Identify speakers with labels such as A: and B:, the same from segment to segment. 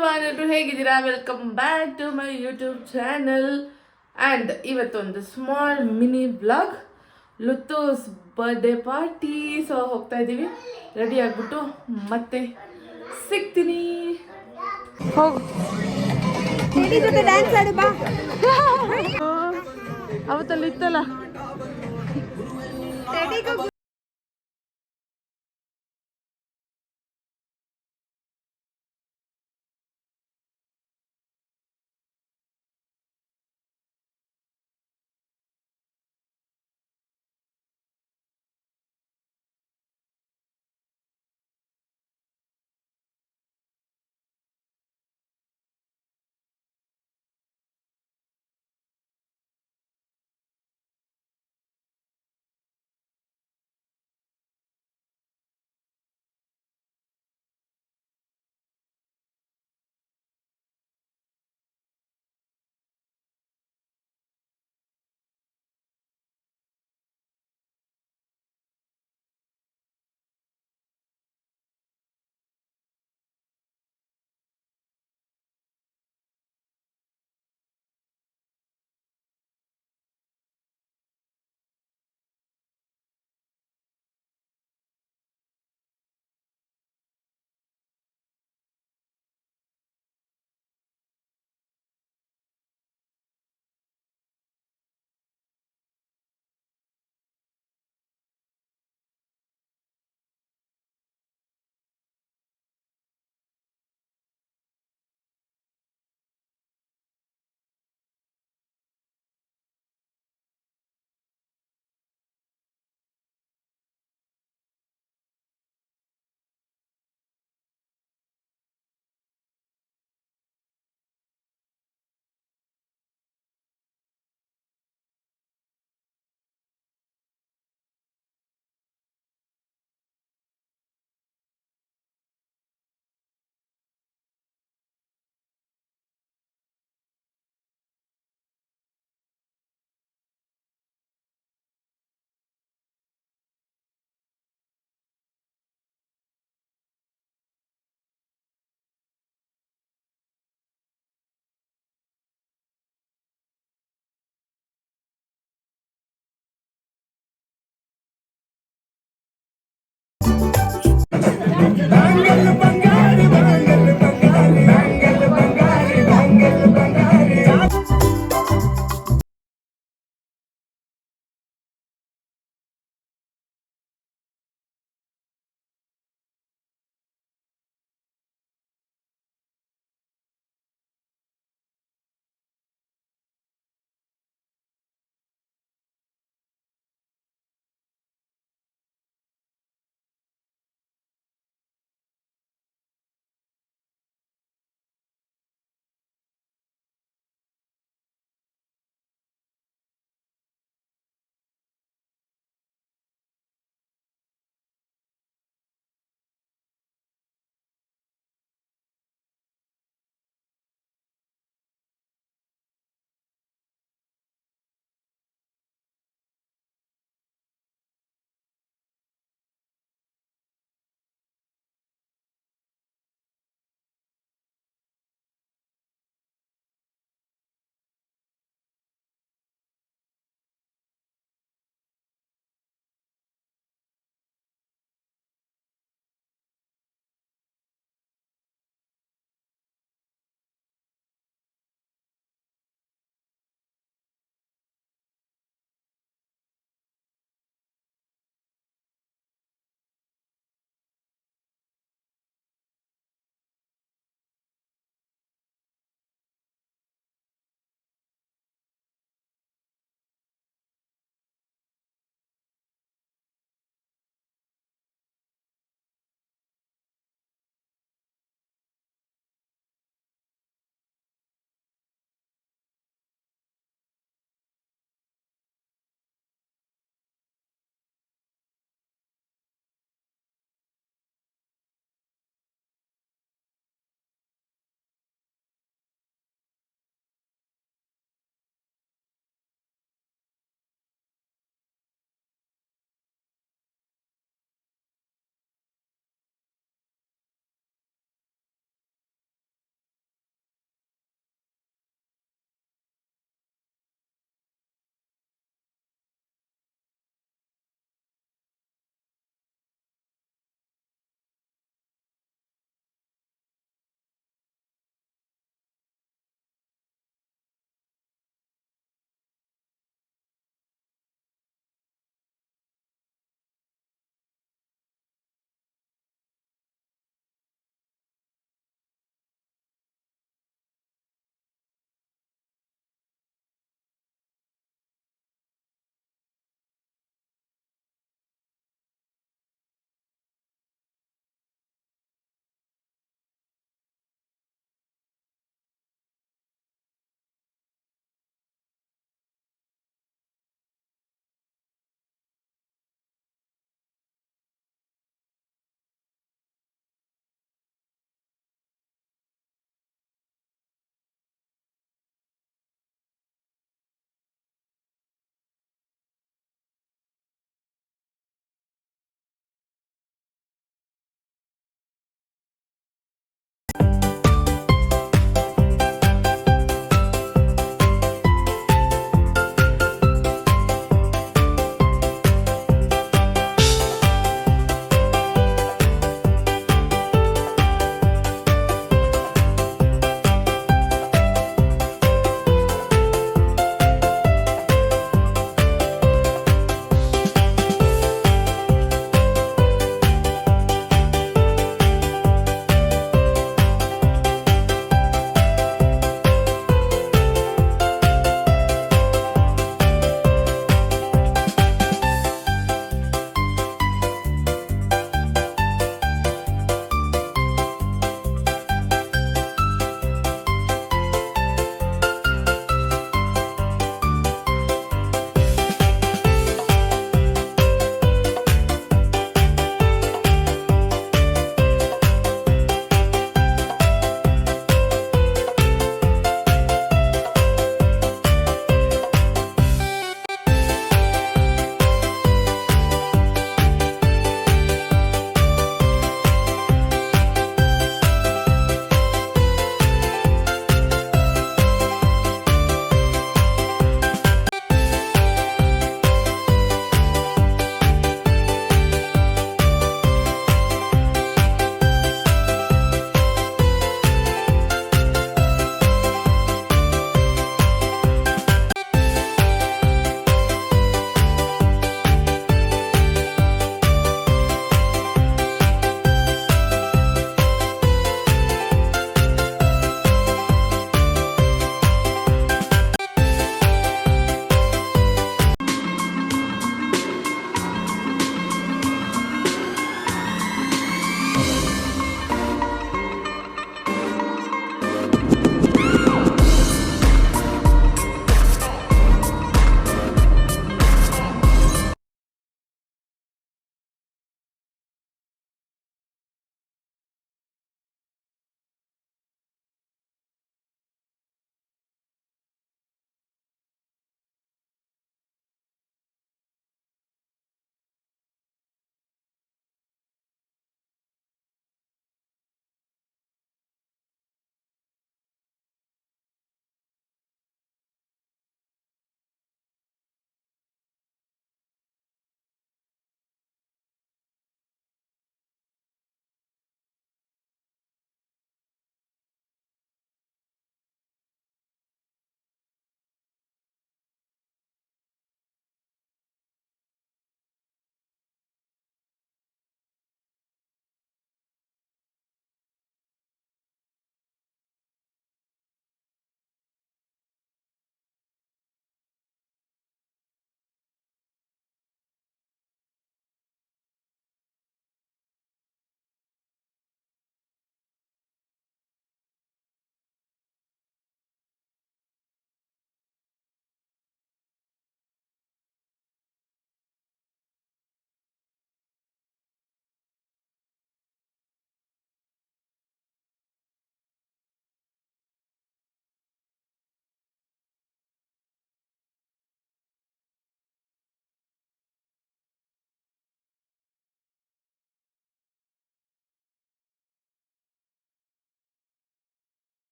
A: Everyone, ಎಲ್ಲರೂ ಹೇಗಿದ್ದೀರಾ? Welcome back to my YouTube channel. And ಇವತ್ತೊಂದು ಸ್ಮಾಲ್ ಮಿನಿ ಬ್ಲಾಗ್, ಲುತ್ತೂಸ್ ಬರ್ಡೇ ಪಾರ್ಟಿ. ಸೊ ಹೋಗ್ತಾ ಇದ್ದೀವಿ, ರೆಡಿ ಆಗಿಬಿಟ್ಟು ಮತ್ತೆ ಸಿಗ್ತೀನಿ. ಹೋಗು, ಅವತ್ತಲ್ಲಿ ಇತ್ತಲ್ಲ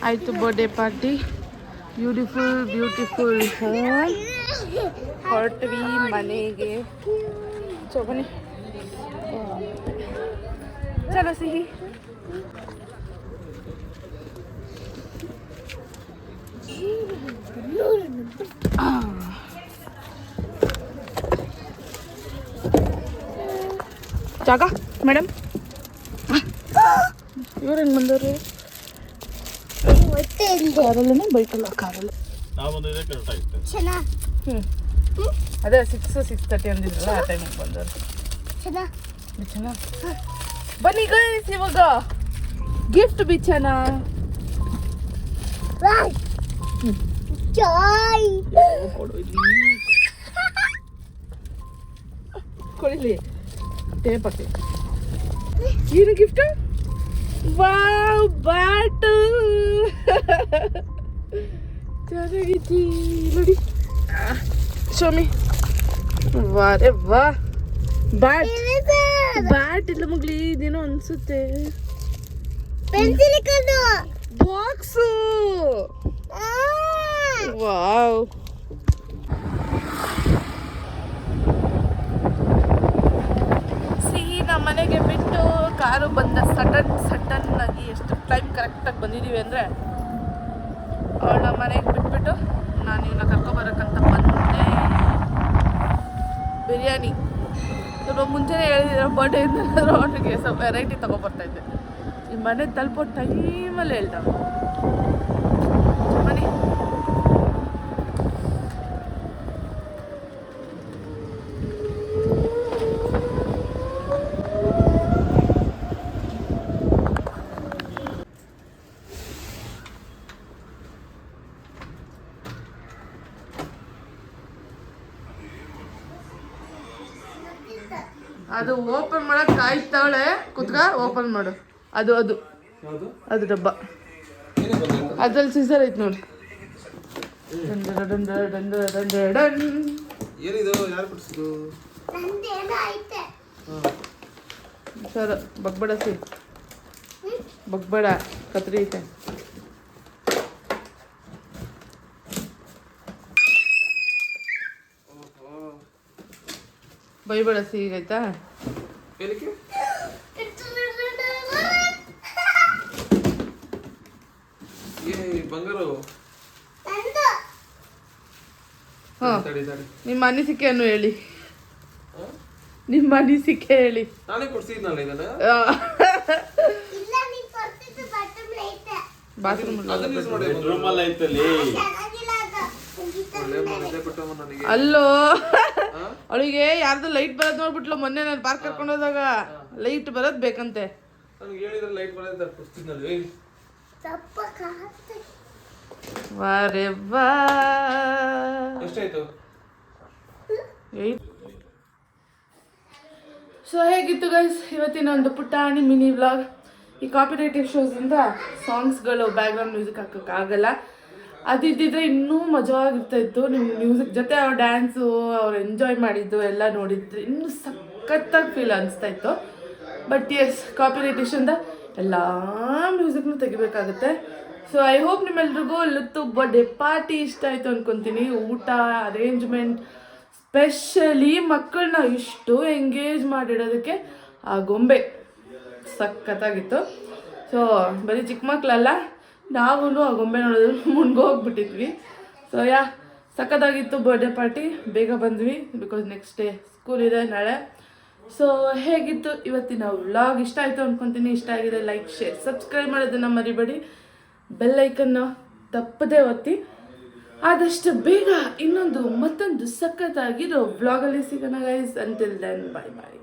A: ಆಯಿತು ಬರ್ಡೇ ಪಾರ್ಟಿ ಬ್ಯೂಟಿಫುಲ್ ಹೋಮ್ ಹೊರಟ್ವಿ ಮನೆಗೆ. ಬನ್ನಿ ಚಲೋ ಸಿಹಿ. ಜಾಗ ಮೇಡಮ್ ಇವ್ರೇನು ಬಂದವ್ರು ಕಾರಲ್ಲೇ ಬೈಕಲ್ಲ ಕಾರಲ್ಲ. ಅದೇ 6:30 ಅಂದಿದ್ರಲ್ಲ ಆ ಟೈಮಿಗೆ ಬಂದವರು. ಬನ್ನಿ ಗೈಸ್ ಇವಾಗ ಗಿಫ್ಟ್ ಬಿಚ್ಚನ. ಕೊಡಿಲಿ ಟೇಪ್ ಹಾಕಿ. ಏನು ಗಿಫ್ಟ್? ವಾವ್ ಬ್ಯಾಟ್ ಚೆನ್ನಾಗೈತಿ ನೋಡಿ. ಶೋಮಿ ವಾರೆ ವಾ ಬ್ಯಾಟ್ ಇಲ್ಲ ಮಗ್ಲಿ ಇದೇನೋ ಅನ್ಸುತ್ತೆ. Box wow. ಸಿಹಿ ನಮ್ಮ ಮನೆಗೆ ಬಿಟ್ಟು ಕಾರು ಬಂದ ಸಡನ್ ಆಗಿ ಎಷ್ಟು ಟೈಮ್ ಕರೆಕ್ಟಾಗಿ ಬಂದಿದ್ದೀವಿ ಅಂದರೆ ಅವಳ ಮನೆಗೆ ಬಿಟ್ಬಿಟ್ಟು ನಾನು ಇವನ್ನ ಕರ್ಕೊಬರೋಕ್ಕಂತ ಬಂದೆ. ಬಿರಿಯಾನಿ ಸ್ವಲ್ಪ ಮುಂಚೆನೇ ಹೇಳಿದ್ರೆ ಬರ್ಡೇ ಏನಾದರೂ ಅವನಿಗೆ ಸ್ವಲ್ಪ ವೆರೈಟಿ ತೊಗೊಬರ್ತಾಯಿದ್ದೆ. ಈ ಮನೆ ತಲುಪೋ ಟೈಮಲ್ಲಿ ಹೇಳ್ದ ಮನೆ. ಅದು ಓಪನ್ ಮಾಡಕ್ ಕಾಯ್ತಾವಳೆ. ಕುತ್ಕ ಓಪನ್ ಮಾಡು. ಅದು ಅದು ಅದು ಡಬ್ಬ ಅದ್ರಲ್ಲಿ ಸೀಸರ್ ಐತೆ ನೋಡಿ. ಸರ್ ಬಗ್ಬೇಡ ಸಿ ಬಗ್ಬೇಡ ಕತ್ರಿ ಐತೆ. ಬೈಬೇಡ ಸಿ ಆಯ್ತಾ. ನಿಮ್ಮ ಅನಿಸಿಕೆಯನ್ನು ಹೇಳಿ. ನಿಮ್ಮ ಅನಿಸಿಕೆ ಹೇಳಿ. ಅಲ್ಲೋ ಅವಳಿಗೆ ಯಾರ್ದು ಲೈಟ್ ಬರೋದು ನೋಡ್ಬಿಟ್ಲು ಮೊನ್ನೆ ನಾನು ಪಾರ್ಕ್ ಕರ್ಕೊಂಡು ಹೋದಾಗ. ಲೈಟ್ ಬರೋದು ಬೇಕಂತೆ. ವಾರೆ ವಾ. ಸೊ ಹೇಗಿತ್ತು ಗೈಸ್ ಇವತ್ತಿನ ಒಂದು ಪುಟ್ಟಾಣಿ ಮಿನಿ ವ್ಲಾಗ್. ಈ ಕಾಪಿರೇಟಿವ್ ಶೋಸಿಂದ ಸಾಂಗ್ಸ್ಗಳು ಬ್ಯಾಕ್ಗ್ರೌಂಡ್ ಮ್ಯೂಸಿಕ್ ಹಾಕೋಕ್ಕಾಗಲ್ಲ. ಅದಿದ್ದಿದ್ರೆ ಇನ್ನೂ ಮಜವಾಗಿರ್ತಾಯಿತ್ತು. ನಿಮ್ಮ ಮ್ಯೂಸಿಕ್ ಜೊತೆ ಅವ್ರ ಡ್ಯಾನ್ಸು ಅವ್ರು ಎಂಜಾಯ್ ಮಾಡಿದ್ದು ಎಲ್ಲ ನೋಡಿದ್ರೆ ಇನ್ನೂ ಸಖತ್ತಾಗಿ ಫೀಲ್ ಅನಿಸ್ತಾಯಿತ್ತು. ಬಟ್ ಎಸ್ ಕಾಪಿರೇಟಿಷನ್ದ ಎಲ್ಲ ಮ್ಯೂಸಿಕ್ನೂ ತೆಗಿಬೇಕಾಗುತ್ತೆ. ಸೊ ಐ ಹೋಪ್ ನಿಮ್ಮೆಲ್ರಿಗೂ ಲುತ್ತು ಬರ್ಡೇ ಪಾರ್ಟಿ ಇಷ್ಟ ಆಯಿತು ಅಂದ್ಕೊತೀನಿ. ಊಟ ಅರೇಂಜ್ಮೆಂಟ್ ಸ್ಪೆಷಲಿ ಮಕ್ಕಳನ್ನ ಇಷ್ಟು ಎಂಗೇಜ್ ಮಾಡಿಡೋದಕ್ಕೆ ಆ ಗೊಂಬೆ ಸಖತ್ತಾಗಿತ್ತು. ಸೊ ಬರೀ ಚಿಕ್ಕ ಮಕ್ಕಳಲ್ಲ, ನಾವು ಆ ಗೊಂಬೆ ನೋಡೋದು ಮುನ್ಗೋಗ್ಬಿಟ್ಟಿದ್ವಿ. ಸೊ ಸಖತ್ತಾಗಿತ್ತು ಬರ್ಡೇ ಪಾರ್ಟಿ. ಬೇಗ ಬಂದ್ವಿ ಬಿಕಾಸ್ ನೆಕ್ಸ್ಟ್ ಡೇ ಸ್ಕೂಲ್ ಇದೆ ನಾಳೆ. ಸೊ ಹೇಗಿತ್ತು ಇವತ್ತಿನ ವ್ಲಾಗ್? ಇಷ್ಟ ಆಯಿತು ಅಂದ್ಕೊತೀನಿ. ಇಷ್ಟ ಆಗಿದೆ ಲೈಕ್, ಶೇರ್, ಸಬ್ಸ್ಕ್ರೈಬ್ ಮಾಡೋದನ್ನು ಮರಿಬೇಡಿ. ಬೆಲ್ಲೈಕನ್ನು ತಪ್ಪದೇ ಒತ್ತಿ. ಆದಷ್ಟು ಬೇಗ ಮತ್ತೊಂದು ಸಖತ್ತಾಗಿರೋ ವ್ಲಾಗಲ್ಲಿ ಸಿಗೋಣ ಗೈಸ್. ಅಂಟಿಲ್ ದೆನ್, ಬಾಯ್ ಬಾಯ್.